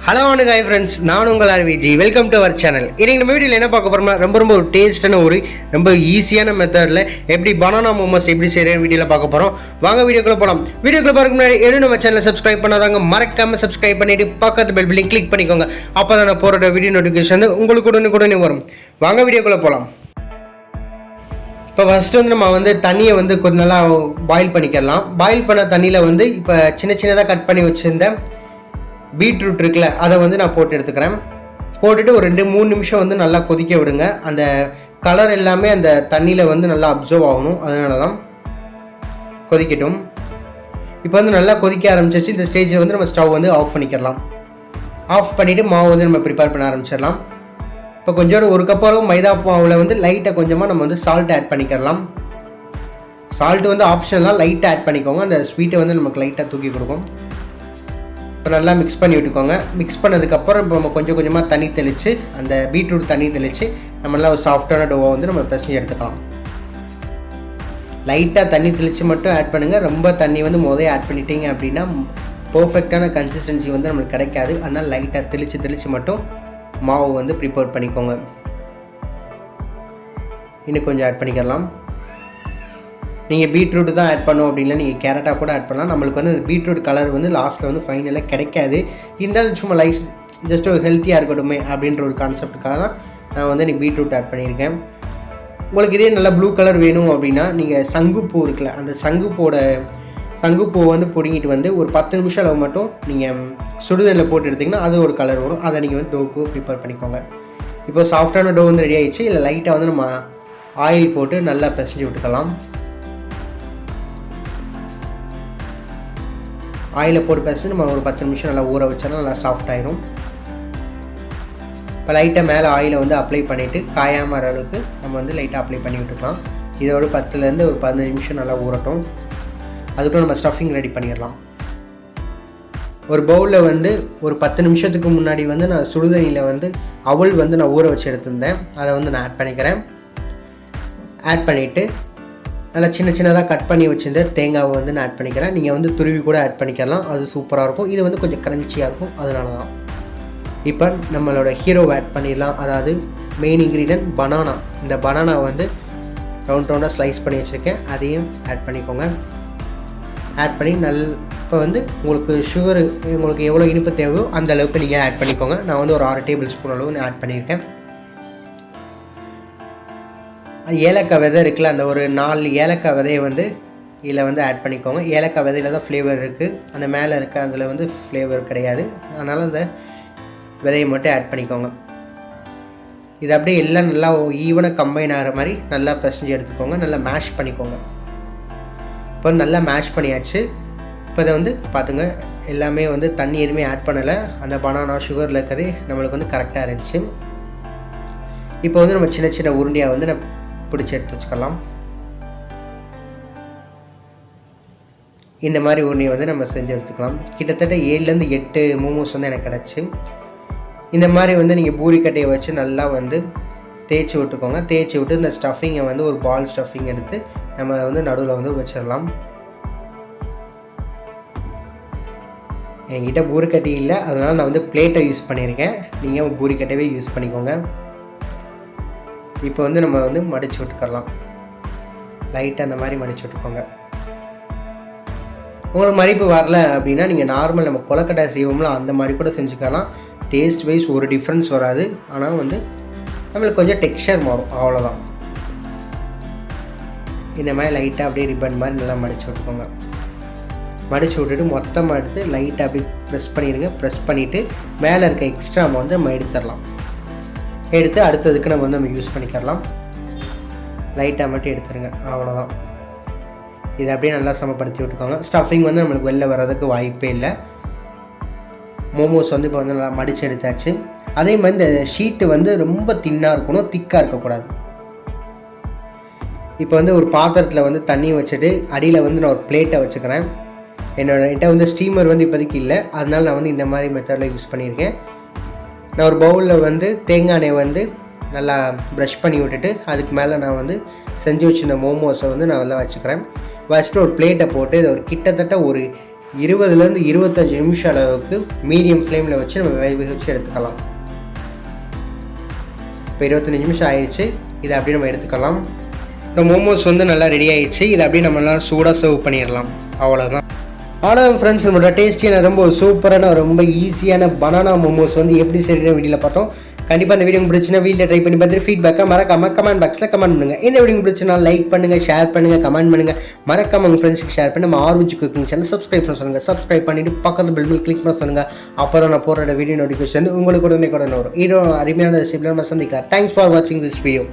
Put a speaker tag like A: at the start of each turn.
A: Hello hi friends, நான் உங்கள் RVG. Welcome to our channel. இன்னைக்கு நம்ம வீடியோவில் என்ன பார்க்க போகிறோம்னா ரொம்ப ஒரு டேஸ்டான ரொம்ப ஈஸியான மெத்தடில் எப்படி பனானா மோமோஸ் எப்படி செய்கிறேன் வீடியோவில் பார்க்க போகிறோம். வாங்க வீடியோக்குள்ளே போகலாம். வீடியோக்குள்ளே பார்க்க முன்னாடி இன்னும் நம்ம சேனலை சப்ஸ்கிரைப் பண்ணாதாங்க மறக்காமல் சப்ஸ்கிரைப் பண்ணிவிட்டு பக்கத்து பெல் பட்டனை கிளிக் பண்ணிக்கோங்க. அப்போ தான் நான் போகிற வீடியோ நோட்டிஃபிகேஷன் உங்களுக்கு உடனே வரும். வாங்க வீடியோக்குள்ளே போகலாம். இப்போ ஃபஸ்ட்டு நம்ம தண்ணியை கொஞ்சம் நல்லா பாயில் பண்ணிக்கலாம். பாயில் பண்ண தண்ணியில் இப்போ சின்னதாக கட் பண்ணி வச்சுருந்தேன் பீட்ரூட் இருக்குல்ல, அதை நான் போட்டு எடுத்துக்கிறேன். போட்டுட்டு ஒரு 2-3 நிமிஷம் நல்லா கொதிக்க விடுங்க. அந்த கலர் எல்லாமே அந்த தண்ணியில் நல்லா அப்சர்வ் ஆகணும். அதனால தான் கொதிக்கட்டும். இப்போ நல்லா கொதிக்க ஆரம்பிச்சிச்சு. இந்த ஸ்டேஜில் நம்ம ஸ்டவ் ஆஃப் பண்ணிக்கலாம். ஆஃப் பண்ணிவிட்டு மாவு நம்ம ப்ரிப்பேர் பண்ண ஆரம்பிச்சிடலாம். இப்போ கொஞ்சோட ஒரு கப் அளவு மைதா மாவில் லைட்டாக கொஞ்சமாக நம்ம சால்ட் ஆட் பண்ணிக்கலாம். சால்ட்டு ஆப்ஷனல், லைட்டாக ஆட் பண்ணிக்கோங்க. அந்த ஸ்வீட்டை நமக்கு லைட்டாக தூக்கி கொடுக்கும். இப்போ நல்லா மிக்ஸ் பண்ணி விட்டுக்கோங்க. மிக்ஸ் பண்ணதுக்கப்புறம் இப்போ நம்ம கொஞ்சம் கொஞ்சமாக தண்ணி தெளித்து, அந்த பீட்ரூட் தண்ணி தெளித்து நம்ம நல்லா ஒரு சாஃப்டான டோவை நம்ம பிசைஞ்சு எடுத்துக்கலாம். லைட்டாக தண்ணி தெளித்து மட்டும் ஆட் பண்ணுங்கள். ரொம்ப தண்ணி முதல்ல ஆட் பண்ணிட்டீங்க அப்படின்னா பர்ஃபெக்டான கன்சிஸ்டன்சி நம்மளுக்கு கிடைக்காது. அதனால் லைட்டாக தெளித்து மட்டும் மாவு ப்ரிப்பேர் பண்ணிக்கோங்க. இன்னும் கொஞ்சம் ஆட் பண்ணிக்கலாம். நீங்கள் பீட்ரூட் தான் ஆட் பண்ணோம் அப்படின்னா நீங்கள் கேரட்டாக கூட ஆட் பண்ணலாம். நம்மளுக்கு பீட்ரூட் கலர் லாஸ்ட்டில் ஃபைனலாக கிடைக்காது. இருந்தாலும் சும்மா ஜஸ்ட் ஒரு ஹெல்த்தியாக இருக்கட்டுமே அப்படின்ற ஒரு கான்செப்டுக்காக தான் நான் இன்றைக்கி பீட்ரூட் ஆட் பண்ணியிருக்கேன். உங்களுக்கு இதே நல்லா ப்ளூ கலர் வேணும் அப்படின்னா நீங்கள் சங்குப்பூ இருக்குல்ல, அந்த சங்குப்பூவை பிடுங்கிட்டு ஒரு 10 நிமிஷம் அளவு மட்டும் நீங்கள் சுடுதண்ணில் போட்டு எடுத்திங்கன்னா அது ஒரு கலர் வரும். அதை நீங்கள் டோவுக்கு ப்ரிப்பேர் பண்ணிக்கோங்க. இப்போ சாஃப்டான டோ ரெடி ஆகிடுச்சு. இல்லை லைட்டாக நம்ம ஆயில் போட்டு நல்லா பிசைஞ்சு விட்டுக்கலாம். ஆயிலை போட்டு பிசைஞ்சு நம்ம ஒரு 10 நிமிஷம் நல்லா ஊற வச்சாலும் நல்லா சாஃப்ட் ஆயிரும். இப்போ லைட்டாக மேலே ஆயிலை அப்ளை பண்ணிவிட்டு காயாமல் வர அளவுக்கு நம்ம லைட்டாக அப்ளை பண்ணி விட்டுக்கலாம். இதோட 10லேருந்து ஒரு 15 நிமிஷம் நல்லா ஊறட்டும். அதுக்குள்ள நம்ம ஸ்டஃபிங் ரெடி பண்ணிடலாம். ஒரு பவுலில் ஒரு 10 நிமிஷத்துக்கு முன்னாடி நான் சுடுதண்ணியில் அவல் நான் ஊற வச்சு எடுத்திருந்தேன். அதை நான் ஆட் பண்ணிக்கிறேன். ஆட் பண்ணிவிட்டு நல்லா சின்னதாக கட் பண்ணி வச்சுருந்த தேங்காவை நான் ஆட் பண்ணிக்கிறேன். நீங்கள் துருவி கூட ஆட் பண்ணிக்கலாம். அது சூப்பராக இருக்கும். இது கொஞ்சம் க்ரன்ச்சியாக இருக்கும். அதனால தான் இப்போ நம்மளோட ஹீரோவை ஆட் பண்ணிடலாம். அதாவது மெயின் இன்க்ரீடியன்ட் பனானா. இந்த பனானா ரவுண்டாக ஸ்லைஸ் பண்ணி வச்சுருக்கேன். அதையும் ஆட் பண்ணிக்கோங்க. ஆட் பண்ணி இப்போ உங்களுக்கு சுகரு உங்களுக்கு எவ்வளோ இனிப்பு தேவையோ அந்த அளவுக்கு நீங்கள் ஆட் பண்ணிக்கோங்க. நான் ஒரு 6 டேபிள் ஸ்பூன் அளவு ஆட் பண்ணியிருக்கேன். ஏலக்காய் விதை இருக்குல்ல, அந்த ஒரு 4 ஏலக்காய் விதையை இதில் ஆட் பண்ணிக்கோங்க. ஏலக்காய் விதையில் தான் ஃப்ளேவர் இருக்குது. அந்த மேலே இருக்க அதில் ஃப்ளேவர் கிடையாது. அதனால் அந்த விதையை மட்டும் ஆட் பண்ணிக்கோங்க. இது அப்படியே எல்லாம் நல்லா ஈவனாக கம்பைன் ஆகிற மாதிரி நல்லா பிசைஞ்சு எடுத்துக்கோங்க. நல்லா மேஷ் பண்ணிக்கோங்க. இப்போ நல்லா மேஷ் பண்ணியாச்சு. இப்போ இதை பார்த்துங்க, எல்லாமே தண்ணி எதுவுமே ஆட் பண்ணலை. அந்த பனானா சுகரில் இருக்கிறதே நம்மளுக்கு கரெக்டாக இருந்துச்சு. இப்போ நம்ம சின்ன உருண்டையாக நம்ம பிடிச்சி எடுத்து வச்சுக்கலாம். இந்த மாதிரி உருண்டையை நம்ம செஞ்சு எடுத்துக்கலாம். கிட்டத்தட்ட 7லேருந்து 8 மோமோஸ் எனக்கு கிடச்சி. இந்த மாதிரி நீங்கள் பூரிக்கட்டையை வச்சு நல்லா தேய்ச்சி விட்டுக்கோங்க. தேய்ச்சி விட்டு இந்த ஸ்டஃபிங்கை ஒரு பால் ஸ்டஃபிங் எடுத்து நம்ம நடுவில் வச்சிடலாம். என்கிட்ட பூரிக்கட்டை இல்லை, அதனால் நான் பிளேட்டை யூஸ் பண்ணியிருக்கேன். நீங்கள் பூரிக்கட்டையே யூஸ் பண்ணிக்கோங்க. இப்போ நம்ம மடித்து விட்டுக்கலாம். லைட்டாக அந்த மாதிரி மடித்து விட்டுக்கோங்க. உங்களுக்கு மடிப்பு வரல அப்படின்னா நீங்கள் நார்மல் நம்ம கொலக்கட்டை செய்வோம்ல, அந்த மாதிரி கூட செஞ்சுக்கலாம். டேஸ்ட் வைஸ் ஒரு டிஃப்ரென்ஸ் வராது. ஆனால் நம்மளுக்கு கொஞ்சம் டெக்ஸ்சர் மாறும், அவ்வளோதான். இந்த மாதிரி லைட்டாக அப்படியே ரிப்பன் மாதிரி நல்லா மடித்து விட்டுக்கோங்க. மடித்து விட்டுட்டு மொத்தமாக எடுத்து லைட்டாக அப்படியே ப்ரெஸ் பண்ணிடுங்க. ப்ரெஸ் பண்ணிவிட்டு மேலே இருக்க எக்ஸ்ட்ரா நம்ம எடுத்துடலாம். எடுத்து அடுத்ததுக்கு நம்ம யூஸ் பண்ணிக்கலாம். லைட்டாக மட்டும் எடுத்துருங்க, அவ்வளோதான். இதை அப்படியே நல்லா சமப்படுத்தி விட்டுக்கோங்க. ஸ்டஃபிங் நம்மளுக்கு வெளில வர்றதுக்கு வாய்ப்பே இல்லை. மோமோஸ் இப்போ நல்லா மடித்து எடுத்தாச்சு. அதே மாதிரி இந்த ஷீட்டு ரொம்ப தின்னாக இருக்கணும், திக்காக இருக்கக்கூடாது. இப்போ ஒரு பாத்திரத்தில் தண்ணி வச்சுட்டு அடியில் நான் ஒரு பிளேட்டை வச்சுக்கிறேன். என்கிட்ட ஸ்டீமர் இப்போதைக்கு இல்லை, அதனால் நான் இந்த மாதிரி மெத்தடில் யூஸ் பண்ணியிருக்கேன். நான் ஒரு பவுலில் தேங்காய் எண்ணெய் நல்லா ப்ரஷ் பண்ணி விட்டுட்டு அதுக்கு மேலே நான் செஞ்சு வச்சுருந்த மோமோஸை நான் வச்சுக்கிறேன். வச்சுட்டு ஒரு பிளேட்டை போட்டு இதை கிட்டத்தட்ட ஒரு 20லேருந்து 25 நிமிஷம் அளவுக்கு மீடியம் ஃப்ளேமில் வச்சு நம்ம வேக வச்சு எடுத்துக்கலாம். இப்போ 25 நிமிஷம் ஆயிடுச்சு. இதை அப்படியே நம்ம எடுத்துக்கலாம். இந்த மோமோஸ் வந்து நல்லா ரெடி ஆகிடுச்சு. இதை அப்படியே நம்ம நல்லா சூடாக சர்வ் பண்ணிடலாம். அவ்வளோதான். ஃப்ரெண்ட்ஸ், நம்மளோட டேஸ்டியான ரொம்ப சூப்பரான ரொம்ப ஈஸியான பனானா மோமோஸ் வந்து எப்படி செய்கிற வீடியோவில் பார்த்தோம். கண்டிப்பாக இந்த வீடியோ பிடிச்சினா வீட்டில் ட்ரை பண்ணி பார்த்துட்டு ஃபீட்பேக்காக மறக்காமல் கமெண்ட் பாக்ஸில் கமெண்ட் பண்ணுங்கள். இந்த வீடியோ பிடிச்சினா லைக் பண்ணுங்கள், ஷேர் பண்ணுங்கள், கமெண்ட் பண்ணுங்கள். மறக்காமல் உங்கள் ஃப்ரெண்ட்ஸுக்கு ஷேர் பண்ணி நம்ம ஆர்விஜ் குக்கிங் சேனல் சப்ஸ்கிரைப் பண்ண சொல்லுங்கள். சப்ஸ்கிரைப் பண்ணிவிட்டு பக்கத்தில் பெல் பட்டன் கிளிக் பண்ண சொல்லுங்கள். அப்போ தான் நான் போடுற வீடியோ நோட்டிஃபிகேஷன் உங்களுக்கு உடனே வரும். இது அருமையான ரெசிபியில் நம்ம சந்திக்கலாம். தேங்க்ஸ் ஃபார் வாட்சிங் திஸ் வீடியோ.